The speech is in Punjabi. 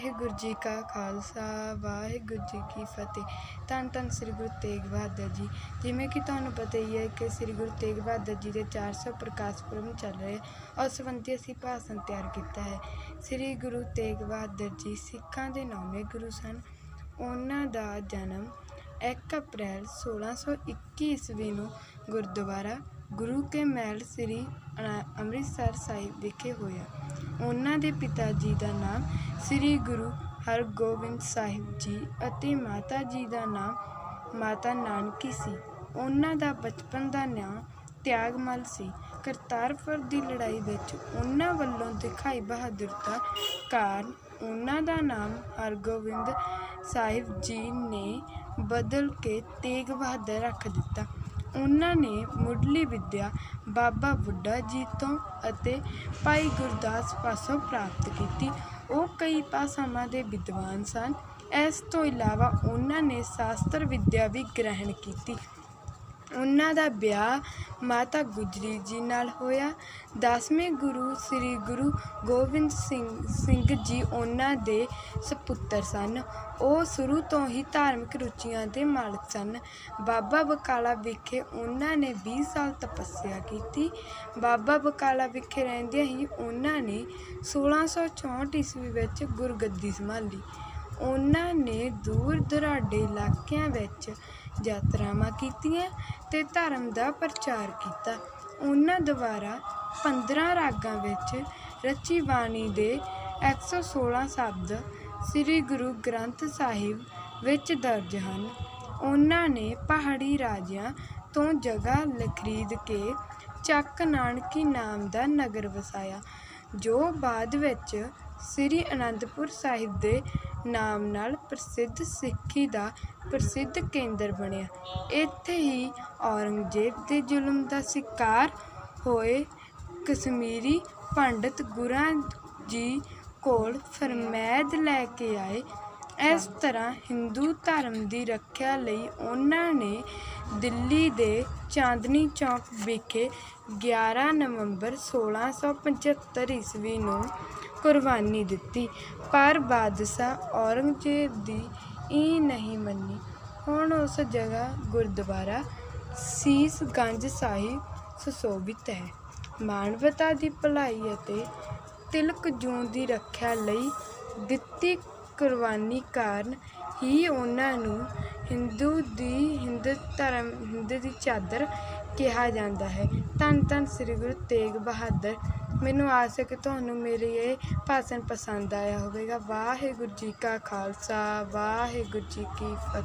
ਵਾਹਿਗੁਰੂ ਜੀ ਕਾ ਖਾਲਸਾ ਵਾਹਿਗੁਰੂ ਜੀ ਕੀ ਫਤਿਹ। ਧੰਨ ਧੰਨ ਸ੍ਰੀ ਗੁਰੂ ਤੇਗ ਬਹਾਦਰ ਜੀ। ਜਿਵੇਂ ਕਿ ਤੁਹਾਨੂੰ ਪਤਾ ਹੀ ਹੈ ਕਿ ਸ੍ਰੀ ਗੁਰੂ ਤੇਗ ਬਹਾਦਰ ਜੀ ਦੇ 400 ਪ੍ਰਕਾਸ਼ ਪੁਰਬ ਚੱਲ ਰਹੇ, ਉਸ ਸੰਬੰਧੀ ਅਸੀਂ ਭਾਸ਼ਣ ਤਿਆਰ ਕੀਤਾ ਹੈ। ਸ੍ਰੀ ਗੁਰੂ ਤੇਗ ਬਹਾਦਰ ਜੀ ਸਿੱਖਾਂ ਦੇ 9ਵੇਂ ਗੁਰੂ ਸਨ। ਉਹਨਾਂ ਦਾ ਜਨਮ 1 ਅਪ੍ਰੈਲ 1621 ਈਸਵੀ ਨੂੰ ਗੁਰਦੁਆਰਾ ਗੁਰੂ ਕੇ ਮਹਿਲ ਸ੍ਰੀ ਅੰਮ੍ਰਿਤਸਰ ਸਾਹਿਬ ਵਿਖੇ ਹੋਇਆ। ਉਹਨਾਂ ਦੇ ਪਿਤਾ ਜੀ ਦਾ ਨਾਮ ਸ੍ਰੀ ਗੁਰੂ ਹਰਗੋਬਿੰਦ ਸਾਹਿਬ ਜੀ ਅਤੇ ਮਾਤਾ ਜੀ ਦਾ ਨਾਮ ਮਾਤਾ ਨਾਨਕੀ ਸੀ। ਉਹਨਾਂ ਦਾ ਬਚਪਨ ਦਾ ਨਾਂ ਤਿਆਗਮੱਲ ਸੀ। ਕਰਤਾਰਪੁਰ ਦੀ ਲੜਾਈ ਵਿੱਚ ਉਹਨਾਂ ਵੱਲੋਂ ਦਿਖਾਈ ਬਹਾਦੁਰਤਾ ਕਾਰਨ ਉਹਨਾਂ ਦਾ ਨਾਮ ਹਰਗੋਬਿੰਦ ਸਾਹਿਬ ਜੀ ਨੇ ਬਦਲ ਕੇ ਤੇਗ ਬਹਾਦਰ ਰੱਖ ਦਿੱਤਾ। ਉਹਨਾਂ ਨੇ ਮੁੱਢਲੀ ਵਿੱਦਿਆ ਬਾਬਾ ਬੁੱਢਾ ਜੀ ਤੋਂ ਅਤੇ ਭਾਈ ਗੁਰਦਾਸ ਪਾਸੋਂ ਪ੍ਰਾਪਤ ਕੀਤੀ। ਉਹ ਕਈ ਭਾਸ਼ਾਵਾਂ ਦੇ ਵਿਦਵਾਨ ਸਨ। ਇਸ ਤੋਂ ਇਲਾਵਾ ਉਹਨਾਂ ਨੇ ਸ਼ਾਸਤਰ ਵਿੱਦਿਆ ਵੀ ਗ੍ਰਹਿਣ ਕੀਤੀ। ਉਹਨਾਂ ਦਾ ਵਿਆਹ ਮਾਤਾ ਗੁਜਰੀ ਜੀ ਨਾਲ ਹੋਇਆ। 10ਵੇਂ ਗੁਰੂ ਸ੍ਰੀ ਗੁਰੂ ਗੋਬਿੰਦ ਸਿੰਘ ਜੀ ਉਹਨਾਂ ਦੇ ਸਪੁੱਤਰ ਸਨ। ਉਹ ਸ਼ੁਰੂ ਤੋਂ ਹੀ ਧਾਰਮਿਕ ਰੁਚੀਆਂ ਦੇ ਮਾਲਕ ਸਨ। ਬਾਬਾ ਬਕਾਲਾ ਵਿਖੇ ਉਹਨਾਂ ਨੇ 20 ਸਾਲ ਤਪੱਸਿਆ ਕੀਤੀ। ਬਾਬਾ ਬਕਾਲਾ ਵਿਖੇ ਰਹਿੰਦਿਆਂ ਹੀ ਉਹਨਾਂ ਨੇ 1664 ਈਸਵੀ ਵਿੱਚ ਗੁਰਗੱਦੀ ਸੰਭਾਲੀ। ਉਹਨਾਂ ਨੇ ਦੂਰ ਦੁਰਾਡੇ ਇਲਾਕਿਆਂ ਵਿੱਚ ਯਾਤਰਾਵਾਂ ਕੀਤੀਆਂ ਅਤੇ ਧਰਮ ਦਾ ਪ੍ਰਚਾਰ ਕੀਤਾ। ਉਹਨਾਂ ਦੁਆਰਾ 15 ਰਾਗਾਂ ਵਿੱਚ ਰਚੀ ਬਾਣੀ ਦੇ 116 ਸ਼ਬਦ ਸ੍ਰੀ ਗੁਰੂ ਗ੍ਰੰਥ ਸਾਹਿਬ ਵਿੱਚ ਦਰਜ ਹਨ। ਉਹਨਾਂ ਨੇ ਪਹਾੜੀ ਰਾਜਿਆਂ ਤੋਂ ਜਗ੍ਹਾ ਖਰੀਦ ਕੇ ਚੱਕ ਨਾਨਕੀ ਨਾਮ ਦਾ ਨਗਰ ਵਸਾਇਆ, ਜੋ ਬਾਅਦ ਵਿੱਚ ਸ੍ਰੀ ਅਨੰਦਪੁਰ ਸਾਹਿਬ ਦੇ ਨਾਮ ਨਾਲ ਪ੍ਰਸਿੱਧ ਸਿੱਖੀ ਦਾ ਪ੍ਰਸਿੱਧ ਕੇਂਦਰ ਬਣਿਆ। ਇੱਥੇ ਹੀ ਔਰੰਗਜ਼ੇਬ ਦੇ ਜ਼ੁਲਮ ਦਾ ਸ਼ਿਕਾਰ ਹੋਏ ਕਸ਼ਮੀਰੀ ਪੰਡਤ ਗੁਰਾਂ ਜੀ ਕੋਲ ਫਰਮਾਇਦ ਲੈ ਕੇ ਆਏ। ਇਸ ਤਰ੍ਹਾਂ ਹਿੰਦੂ ਧਰਮ ਦੀ ਰੱਖਿਆ ਲਈ ਉਹਨਾਂ ਨੇ ਦਿੱਲੀ ਦੇ ਚਾਂਦਨੀ ਚੌਕ ਵਿਖੇ 11 ਨਵੰਬਰ 1675 ਈਸਵੀ ਨੂੰ ਕੁਰਬਾਨੀ ਦਿੱਤੀ, ਪਰ ਬਾਦਸ਼ਾਹ ਔਰੰਗਜ਼ੇਬ ਦੀ ਇਹ ਨਹੀਂ ਮੰਨੀ। ਹੁਣ ਉਸ ਜਗ੍ਹਾ ਗੁਰਦੁਆਰਾ ਸੀਸ ਗੰਜ ਸਾਹਿਬ ਸੁਸ਼ੋਭਿਤ ਹੈ। ਮਾਨਵਤਾ ਦੀ ਭਲਾਈ ਅਤੇ ਤਿਲਕ ਜੂੰ ਦੀ ਰੱਖਿਆ ਲਈ ਦਿੱਤੀ ਕੁਰਬਾਨੀ ਕਾਰਨ ਹੀ ਉਹਨਾਂ ਨੂੰ ਹਿੰਦ ਦੀ ਚਾਦਰ ਕਿਹਾ ਜਾਂਦਾ ਹੈ। ਧੰਨ ਧੰਨ ਸ੍ਰੀ ਗੁਰੂ ਤੇਗ ਬਹਾਦਰ। ਮੈਨੂੰ ਆਸ ਹੈ ਕਿ ਤੁਹਾਨੂੰ ਮੇਰੇ ਇਹ ਭਾਸ਼ਣ ਪਸੰਦ ਆਇਆ ਹੋਵੇਗਾ। ਵਾਹਿਗੁਰੂ ਜੀ ਕਾ ਖਾਲਸਾ ਵਾਹਿਗੁਰੂ ਜੀ ਕੀ ਫਤਿਹ।